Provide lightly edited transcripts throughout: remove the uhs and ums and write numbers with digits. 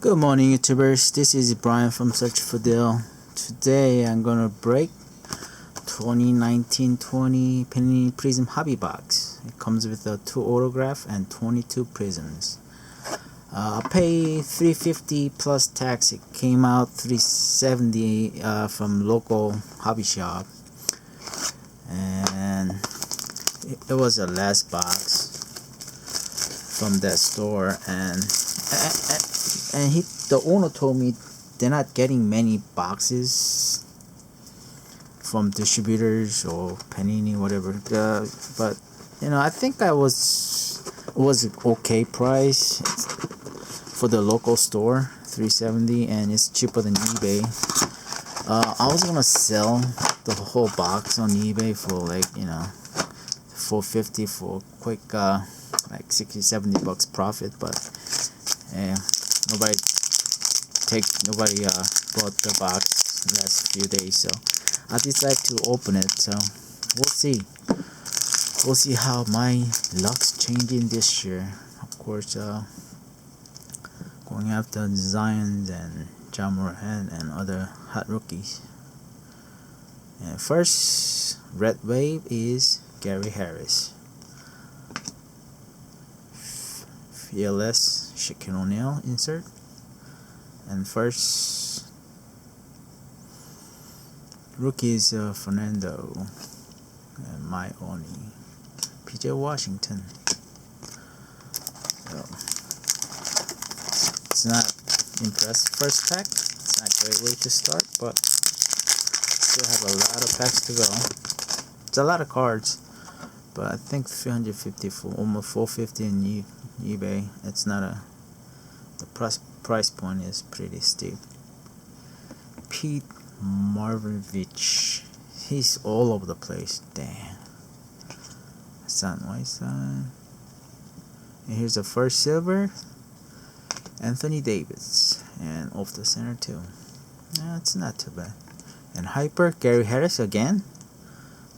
Good morning, YouTubers. This is Brian from Search for Deal. Today I'm gonna break 2019-20 Panini Prizm Hobby Box. It comes with a 2 autograph and 22 prisms. I paid $350 plus tax. It came out $370 from local hobby shop, and it was the last box from that store. And the owner told me they're not getting many boxes from distributors or Panini, whatever. But I think it was an okay price for the local store, $370, and it's cheaper than eBay. I was gonna sell the whole box on eBay for $450 for a quick like $60-70 profit, but nobody bought the box the last few days, so I decided to open it. So we'll see how my luck's changing this year. Of course, going after Zion and Morant and other hot rookies. And first red wave is Gary Harris, fearless Shaquille O'Neal insert. And first rookies Fernando and Maioni, PJ Washington. So, it's not impressive first pack. It's not a great way to start, but still have a lot of packs to go. It's a lot of cards, but I think 350 for almost 450 in eBay. It's not the price point is pretty steep. Pete Maravich, he's all over the place. Damn. Hassan Whiteside. And here's the first silver, Anthony Davis, and off the center too. It's not too bad. And hyper Gary Harris again.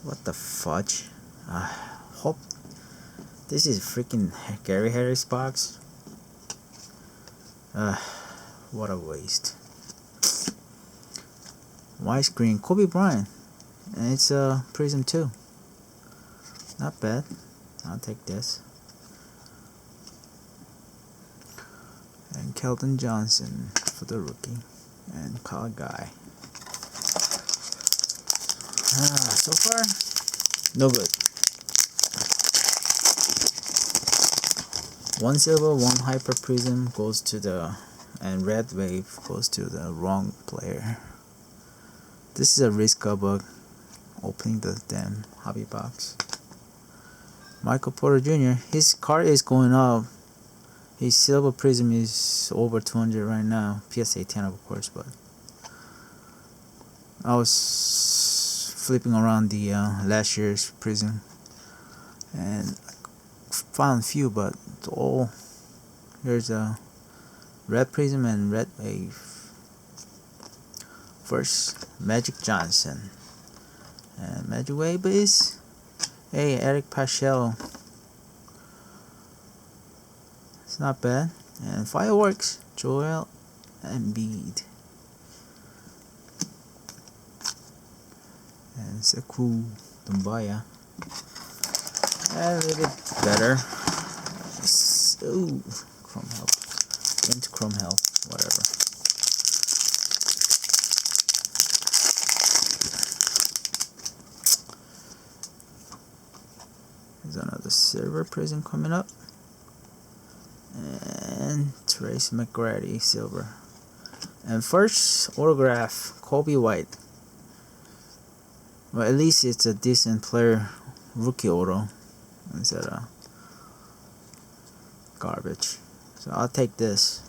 What the fudge? Hope this is freaking Gary Harris box. What a waste. Widescreen Kobe Bryant, and it's a Prizm 2. Not bad. I'll take this. And Keldon Johnson for the rookie, and Kyle Guy. So far, no good. One silver, one hyper prism goes to and red wave goes to the wrong player. This is a risk of opening the damn hobby box. Michael Porter Jr., his card is going up. His silver prism is over 200 right now. PSA 10, of course, but I was flipping around the last year's prism and found few, but all there's a red prism and red wave. First, Magic Johnson, and Magic Wave is Eric Paschal. It's not bad. And fireworks, Joel Embiid, and Sekou Doumbouya. A little bit better. Ooh, Chrome Help. Into Chrome Help, whatever. There's another silver prism coming up. And Trace McGrady, silver. And first autograph, Kobe White. Well, at least it's a decent player rookie auto instead of garbage. So I'll take this.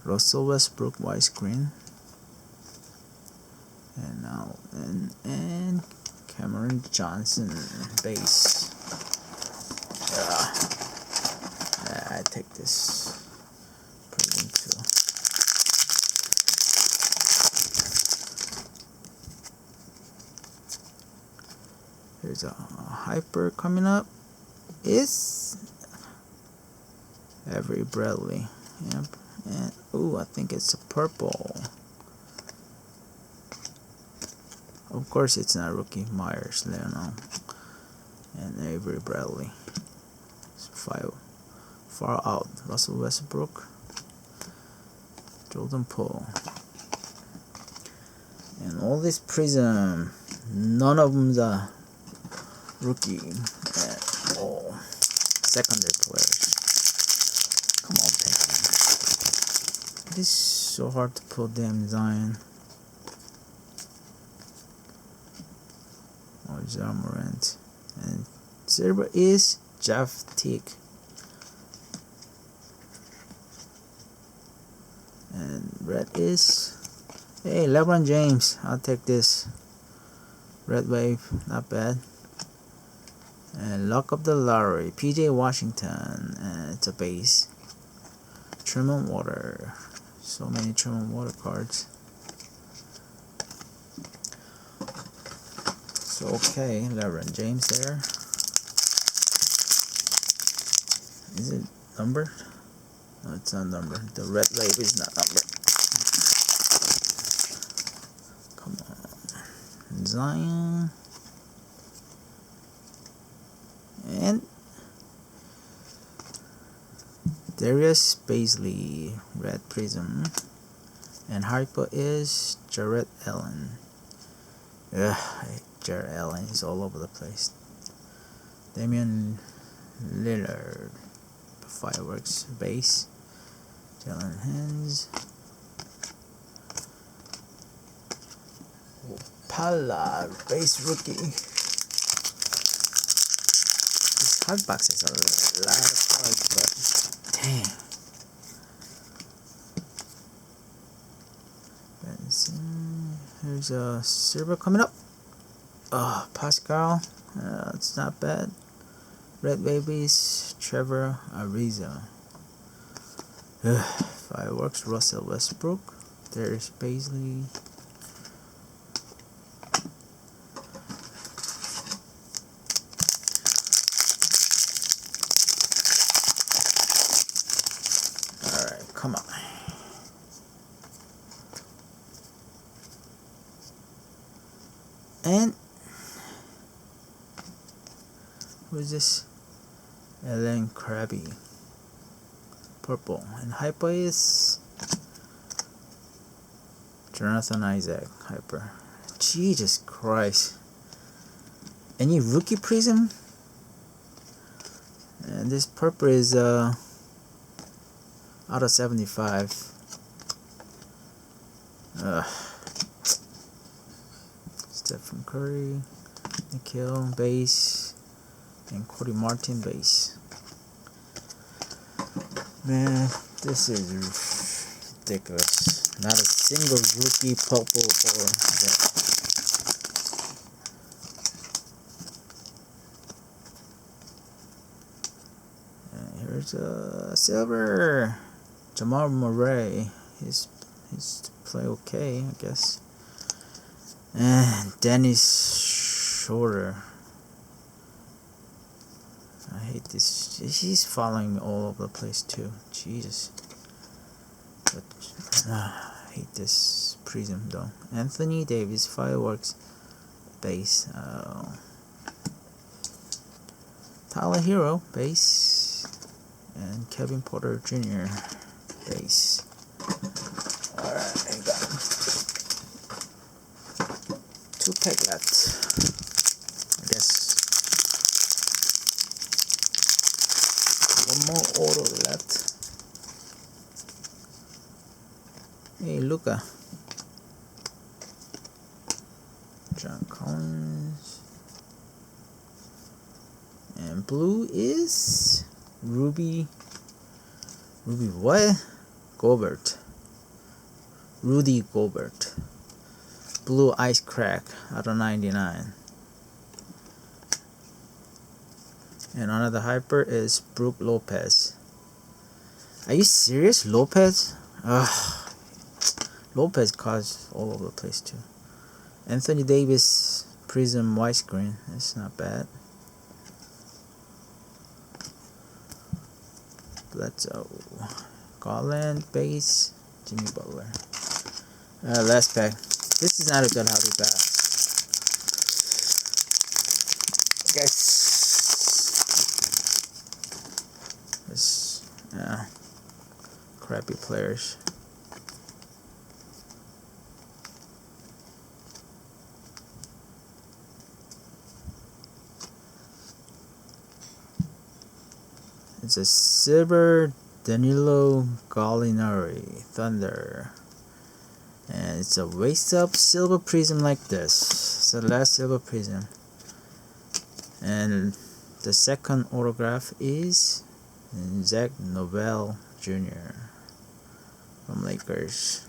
Russell Westbrook widescreen. And now and Cameron Johnson base. I take this. Put it into. Here's a hyper coming up. Is Avery Bradley. Yep. And Ooh, I think it's a purple. Of course it's not rookie. Myers, Leonard, and Avery Bradley. It's far out. Russell Westbrook, Jordan Poole. And all this Prizm, none of them's a rookie at all. Secondary players. Come on, Panini. It is so hard to pull damn Zion. Or Morant. And silver is Jeff Teague. And red is, hey, LeBron James. I'll take this. Red wave, not bad. And Luck of the Lottery, PJ Washington, and it's a base. Truman Water, so many Truman Water cards. So okay, LeBron James there. Is it numbered? No, it's not numbered. The red wave is not numbered. Come on, Zion. And Darius Baisley, red Prizm, and hyper is Jarrett Allen. Ugh, Jarrett Allen is all over the place. Damian Lillard, fireworks base. Jalen Hens, Pala base rookie. Hard box is a lot of cards, but damn. Here's a silver coming up. Oh, Pascal, it's not bad. Red Babies, Trevor Ariza. Fireworks, Russell Westbrook. There's Baisley. Come on. And who's this? Ellen Krabby. Purple. And hyper is Jonathan Isaac. Hyper. Jesus Christ. Any rookie Prizm? And this purple is out of 75. Stephen Curry, Nikhil base, and Cody Martin base. Man, this is ridiculous. Not a single rookie purple or red. And here's a silver. Jamal Murray, he's play okay, I guess. And Dennis Schroeder. I hate this. He's following me all over the place too. Jesus. But I hate this Prizm though. Anthony Davis, fireworks base. Tyler Hero base, and Kevin Porter Jr. base. Alright, I got 2 pack left. I guess one more auto left. Hey, Luka. John Collins. And blue is Ruby what? Gobert. Rudy Gobert. Blue Ice Crack out of 99. And another hyper is Brook Lopez. Are you serious? Lopez? Ugh. Lopez cards all over the place too. Anthony Davis Prizm widescreen. That's not bad. Bledsoe. Garland base. Jimmy Butler. Last pack. This is not a good hobby box. Guys, this crappy players. It's a silver Danilo Gallinari Thunder, and it's a waist up silver Prizm like this. It's the last silver Prizm, and the second autograph is Zach Novell Jr. from Lakers.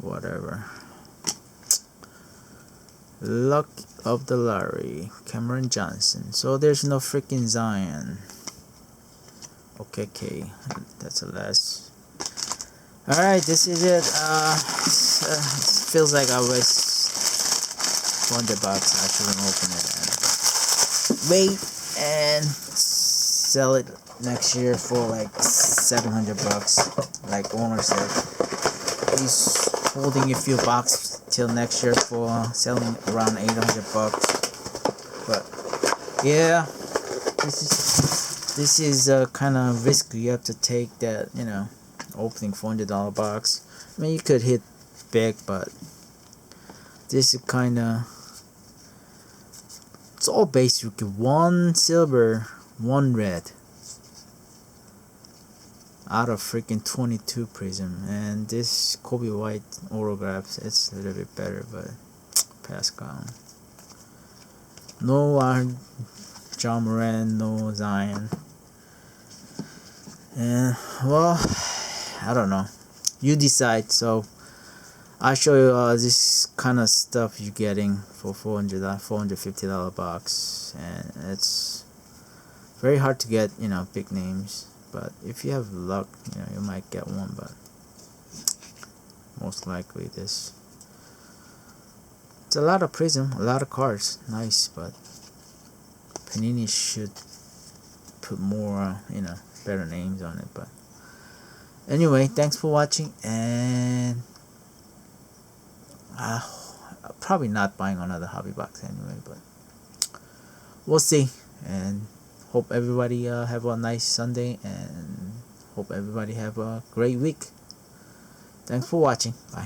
Whatever. Luck of the Lottery, Cameron Johnson. So there's no freaking Zion. Okay, that's the last. Alright, this is it. It feels like I was $400. I shouldn't open it and wait and sell it next year for like $700. Like owner said, he's holding a few boxes till next year for selling around $800. But yeah, this is kind of risky. You have to take that, you know, opening $400 box. I mean, you could hit big, but this is kind of, it's all basic. One silver, one red out of freaking 22 Prizm, and this Kobe White autographs, it's a little bit better, but Pascal. No John Morant, no Zion, and well, I don't know. You decide. So I show you this kind of stuff you're getting for $450 box, and it's very hard to get, you know, big names. But if you have luck, you know, you might get one, but most likely this. It's a lot of Prizm, a lot of cards, nice, but Panini should put more, you know, better names on it. But anyway, thanks for watching, and probably not buying another hobby box anyway, but we'll see. And hope everybody have a nice Sunday, and hope everybody have a great week. Thanks for watching. Bye.